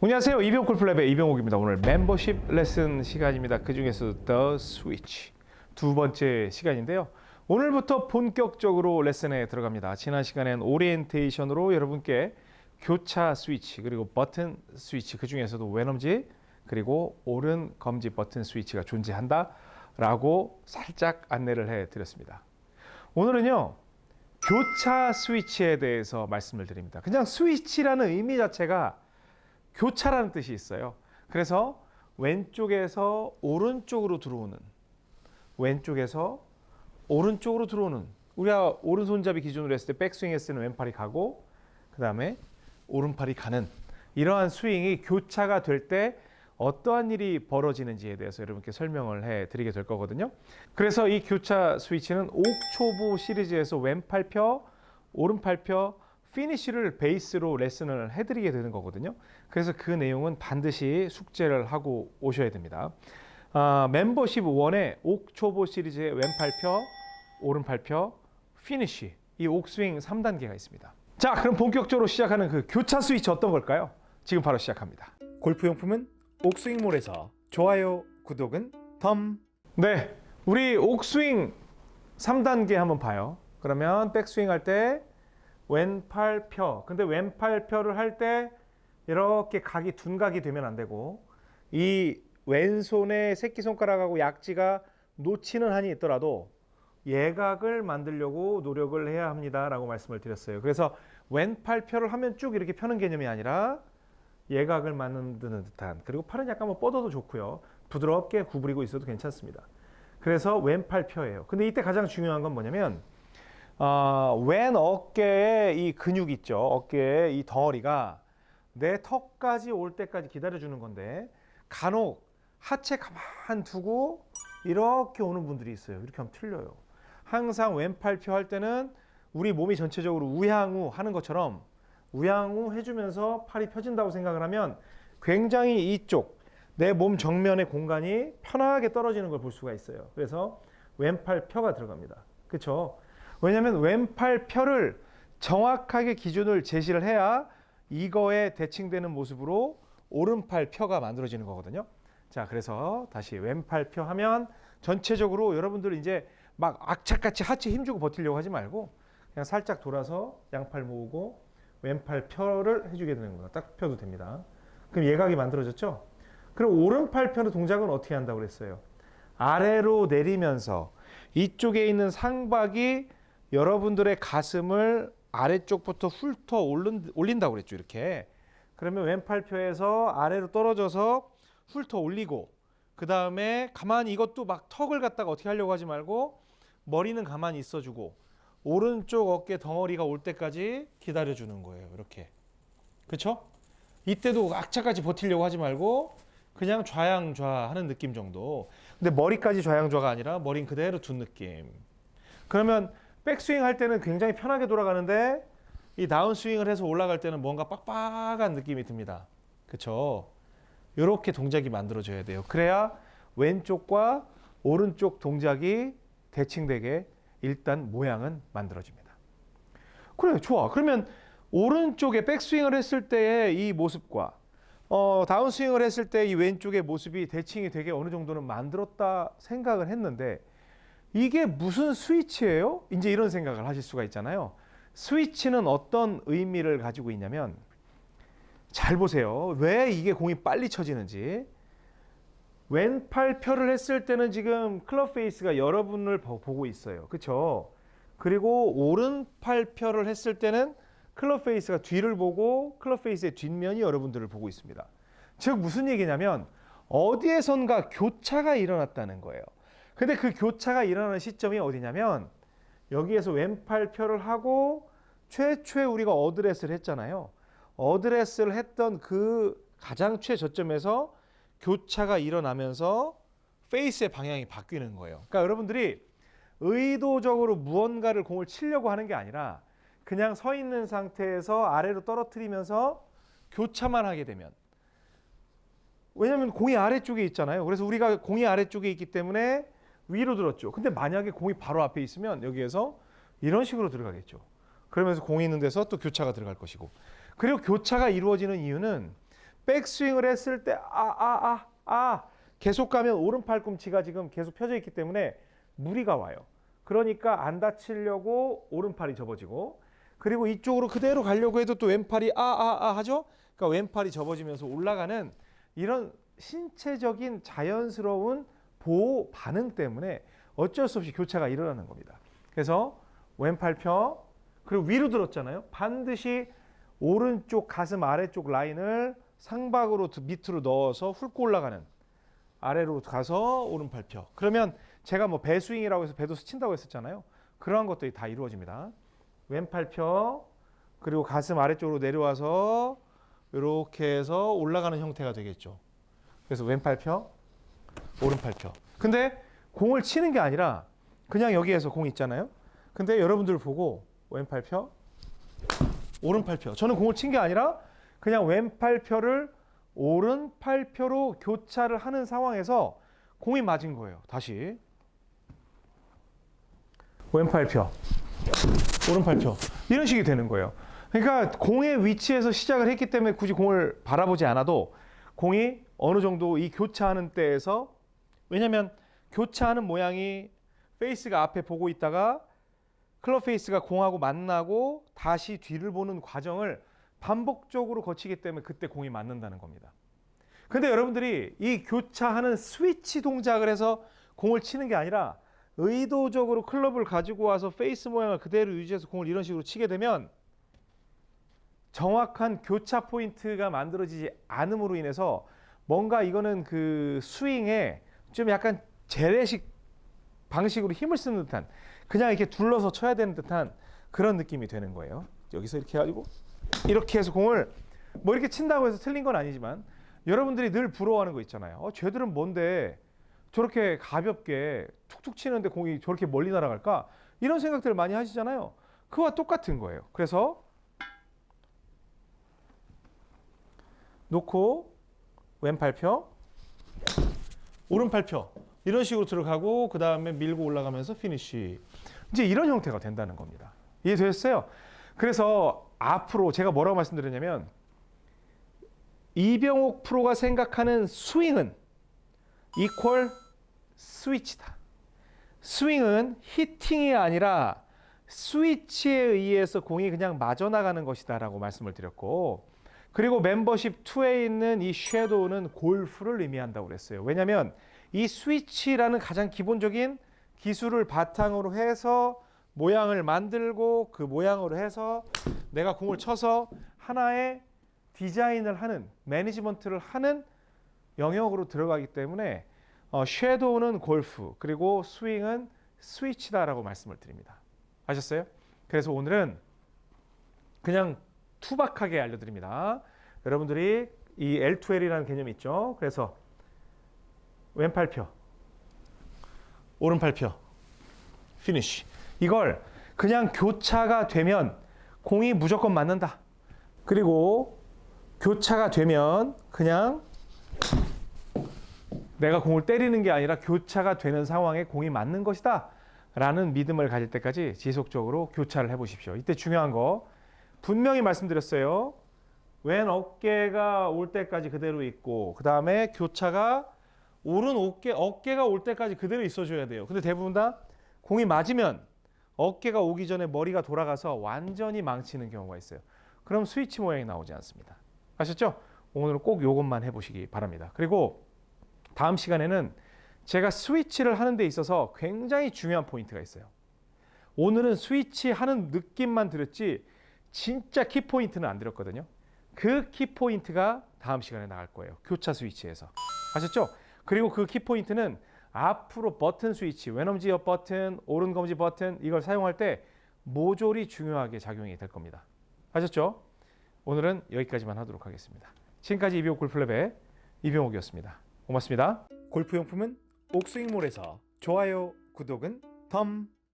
안녕하세요. 이병옥 골프랩의 이병옥입니다. 오늘 멤버십 레슨 시간입니다. 그 중에서 The Switch 두 번째 시간인데요. 오늘부터 본격적으로 레슨에 들어갑니다. 지난 시간엔 오리엔테이션으로 여러분께 교차 스위치 그리고 버튼 스위치 그 중에서도 왼엄지 그리고 오른 검지 버튼 스위치가 존재한다 라고 살짝 안내를 해드렸습니다. 오늘은요 교차 스위치에 대해서 말씀을 드립니다. 그냥 스위치라는 의미 자체가 교차라는 뜻이 있어요. 그래서 왼쪽에서 오른쪽으로 들어오는, 왼쪽에서 오른쪽으로 들어오는, 우리가 오른손잡이 기준으로 했을 때 백스윙 했을 때는 왼팔이 가고 그 다음에 오른팔이 가는 이러한 스윙이 교차가 될 때 어떠한 일이 벌어지는지에 대해서 여러분께 설명을 해드리게 될 거거든요. 그래서 이 교차 스위치는 옥초보 시리즈에서 왼팔 펴, 오른팔 펴, 피니쉬를 베이스로 레슨을 해드리게 되는 거거든요. 그래서 그 내용은 반드시 숙제를 하고 오셔야 됩니다. 멤버십 1의 옥초보 시리즈의 왼팔 펴, 오른팔 펴, 피니쉬 이 옥스윙 3단계가 있습니다. 자, 그럼 본격적으로 시작하는 그 교차 스위치 어떤 걸까요? 지금 바로 시작합니다. 골프용품은 옥스윙몰에서 좋아요, 구독은 덤. 네, 우리 옥스윙 3단계 한번 봐요. 그러면 백스윙 할 때 왼팔 펴. 근데 왼팔 펴를 할 때 이렇게 각이 둔각이 되면 안 되고 이 왼손의 새끼손가락하고 약지가 놓치는 한이 있더라도 예각을 만들려고 노력을 해야 합니다 라고 말씀을 드렸어요. 그래서 왼팔 펴를 하면 쭉 이렇게 펴는 개념이 아니라 예각을 만드는 듯한, 그리고 팔은 약간 뭐 뻗어도 좋고요. 부드럽게 구부리고 있어도 괜찮습니다. 그래서 왼팔 펴예요. 근데 이때 가장 중요한 건 뭐냐면 왼 어깨에 이 근육 있죠. 어깨에 이 덩어리가 내 턱까지 올 때까지 기다려주는 건데 간혹 하체 가만 두고 이렇게 오는 분들이 있어요. 이렇게 하면 틀려요. 항상 왼팔 펴 할 때는 우리 몸이 전체적으로 우양우 하는 것처럼 우양우 해주면서 팔이 펴진다고 생각을 하면 굉장히 이쪽 내 몸 정면의 공간이 편하게 떨어지는 걸 볼 수가 있어요. 그래서 왼팔 펴가 들어갑니다. 그렇죠? 왜냐하면 왼팔 펴를 정확하게 기준을 제시를 해야 이거에 대칭되는 모습으로 오른팔 펴가 만들어지는 거거든요. 자, 그래서 다시 왼팔 펴 하면 전체적으로 여러분들 이제 막 악착같이 하체 힘주고 버티려고 하지 말고 그냥 살짝 돌아서 양팔 모으고 왼팔 펴를 해주게 되는 거예요. 딱 펴도 됩니다. 그럼 예각이 만들어졌죠? 그럼 오른팔 펴는 동작은 어떻게 한다고 그랬어요? 아래로 내리면서 이쪽에 있는 상박이 여러분들의 가슴을 아래쪽부터 훑어 올린다고 그랬죠. 이렇게. 그러면 왼팔 펴에서 아래로 떨어져서 훑어 올리고 그 다음에 가만히 이것도 막 턱을 갖다가 어떻게 하려고 하지 말고 머리는 가만히 있어주고 오른쪽 어깨 덩어리가 올 때까지 기다려주는 거예요. 이렇게. 그쵸? 이때도 악착같이 버티려고 하지 말고 그냥 좌양좌 하는 느낌 정도. 근데 머리까지 좌양좌가 아니라 머리는 그대로 둔 느낌. 그러면 백스윙 할 때는 굉장히 편하게 돌아가는데 이 다운스윙을 해서 올라갈 때는 뭔가 빡빡한 느낌이 듭니다. 그쵸? 이렇게 동작이 만들어져야 돼요. 그래야 왼쪽과 오른쪽 동작이 대칭되게 일단 모양은 만들어집니다. 그래, 좋아. 그러면 오른쪽에 백스윙을 했을 때의 이 모습과 다운스윙을 했을 때 이 왼쪽의 모습이 대칭이 되게 어느 정도는 만들었다 생각을 했는데 이게 무슨 스위치예요? 이제 이런 생각을 하실 수가 있잖아요. 스위치는 어떤 의미를 가지고 있냐면 잘 보세요. 왜 이게 공이 빨리 쳐지는지. 왼팔 펴를 했을 때는 지금 클럽 페이스가 여러분을 보고 있어요. 그렇죠? 그리고 오른팔 펴를 했을 때는 클럽 페이스가 뒤를 보고 클럽 페이스의 뒷면이 여러분들을 보고 있습니다. 즉 무슨 얘기냐면 어디에선가 교차가 일어났다는 거예요. 근데 그 교차가 일어나는 시점이 어디냐면 여기에서 왼팔 펴를 하고 최초에 우리가 어드레스를 했잖아요. 어드레스를 했던 그 가장 최저점에서 교차가 일어나면서 페이스의 방향이 바뀌는 거예요. 그러니까 여러분들이 의도적으로 무언가를 공을 치려고 하는 게 아니라 그냥 서 있는 상태에서 아래로 떨어뜨리면서 교차만 하게 되면, 왜냐하면 공이 아래쪽에 있잖아요. 그래서 우리가 공이 아래쪽에 있기 때문에 위로 들었죠. 근데 만약에 공이 바로 앞에 있으면 여기에서 이런 식으로 들어가겠죠. 그러면서 공이 있는 데서 또 교차가 들어갈 것이고, 그리고 교차가 이루어지는 이유는 백스윙을 했을 때 계속 가면 오른 팔꿈치가 지금 계속 펴져 있기 때문에 무리가 와요. 그러니까 안 다치려고 오른팔이 접어지고, 그리고 이쪽으로 그대로 가려고 해도 또 왼팔이 하죠. 그러니까 왼팔이 접어지면서 올라가는 이런 신체적인 자연스러운 보호 반응 때문에 어쩔 수 없이 교차가 일어나는 겁니다. 그래서 왼팔 펴, 그리고 위로 들었잖아요. 반드시 오른쪽 가슴 아래쪽 라인을 상박으로 밑으로 넣어서 훑고 올라가는, 아래로 가서 오른팔 펴. 그러면 제가 뭐 배스윙이라고 해서 배도 스친다고 했었잖아요. 그러한 것들이 다 이루어집니다. 왼팔 펴, 그리고 가슴 아래쪽으로 내려와서 이렇게 해서 올라가는 형태가 되겠죠. 그래서 왼팔 펴, 오른팔 펴. 근데 공을 치는 게 아니라 그냥 여기에서 공 있잖아요. 근데 여러분들 보고 왼팔 펴, 오른팔 펴. 저는 공을 친 게 아니라 그냥 왼팔 펴를 오른팔 펴로 교차를 하는 상황에서 공이 맞은 거예요. 다시 왼팔 펴, 오른팔 펴. 이런 식이 되는 거예요. 그러니까 공의 위치에서 시작을 했기 때문에 굳이 공을 바라보지 않아도 공이 어느 정도 이 교차하는 때에서, 왜냐면 교차하는 모양이 페이스가 앞에 보고 있다가 클럽 페이스가 공하고 만나고 다시 뒤를 보는 과정을 반복적으로 거치기 때문에 그때 공이 맞는다는 겁니다. 근데 여러분들이 이 교차하는 스위치 동작을 해서 공을 치는 게 아니라 의도적으로 클럽을 가지고 와서 페이스 모양을 그대로 유지해서 공을 이런 식으로 치게 되면 정확한 교차 포인트가 만들어지지 않음으로 인해서 뭔가 이거는 그 스윙에 좀 약간 재래식 방식으로 힘을 쓰는 듯한, 그냥 이렇게 둘러서 쳐야 되는 듯한 그런 느낌이 되는 거예요. 여기서 이렇게 해가지고 이렇게 해서 공을 뭐 이렇게 친다고 해서 틀린 건 아니지만, 여러분들이 늘 부러워하는 거 있잖아요. 쟤들은 뭔데 저렇게 가볍게 툭툭 치는데 공이 저렇게 멀리 날아갈까? 이런 생각들을 많이 하시잖아요. 그와 똑같은 거예요. 그래서 놓고 왼팔 펴, 오른팔 펴, 이런 식으로 들어가고 그 다음에 밀고 올라가면서 피니쉬. 이제 이런 형태가 된다는 겁니다. 이해되셨어요? 그래서 앞으로 제가 뭐라고 말씀드렸냐면, 이병옥 프로가 생각하는 스윙은 이퀄 스위치다. 스윙은 히팅이 아니라 스위치에 의해서 공이 그냥 맞아나가는 것이다 라고 말씀을 드렸고, 그리고 멤버십 2에 있는 이 섀도우는 골프를 의미한다고 그랬어요. 왜냐하면 이 스위치라는 가장 기본적인 기술을 바탕으로 해서 모양을 만들고 그 모양으로 해서 내가 공을 쳐서 하나의 디자인을 하는, 매니지먼트를 하는 영역으로 들어가기 때문에 섀도우는 골프, 그리고 스윙은 스위치다라고 말씀을 드립니다. 아셨어요? 그래서 오늘은 그냥 투박하게 알려드립니다. 여러분들이 이 L2L이라는 개념이 있죠. 그래서 왼팔 펴, 오른팔 펴, 피니쉬. 이걸 그냥 교차가 되면 공이 무조건 맞는다. 그리고 교차가 되면 그냥 내가 공을 때리는 게 아니라 교차가 되는 상황에 공이 맞는 것이다 라는 믿음을 가질 때까지 지속적으로 교차를 해보십시오. 이때 중요한 거 분명히 말씀드렸어요. 왼 어깨가 올 때까지 그대로 있고, 그 다음에 교차가 오른 어깨가 올 때까지 그대로 있어줘야 돼요. 근데 대부분 다 공이 맞으면 어깨가 오기 전에 머리가 돌아가서 완전히 망치는 경우가 있어요. 그럼 스위치 모양이 나오지 않습니다. 아셨죠? 오늘은 꼭 이것만 해보시기 바랍니다. 그리고 다음 시간에는 제가 스위치를 하는 데 있어서 굉장히 중요한 포인트가 있어요. 오늘은 스위치 하는 느낌만 드렸지 진짜 키포인트는 안 드렸거든요. 그 키포인트가 다음 시간에 나갈 거예요. 교차 스위치에서. 아셨죠? 그리고 그 키포인트는 앞으로 버튼 스위치, 왼엄지 옆 버튼, 오른 검지 버튼, 이걸 사용할 때 모조리 중요하게 작용이 될 겁니다. 아셨죠? 오늘은 여기까지만 하도록 하겠습니다. 지금까지 이병옥 골프랩의 이병옥이었습니다. 고맙습니다. 골프용품은 옥스윙몰에서 좋아요, 구독은 덤.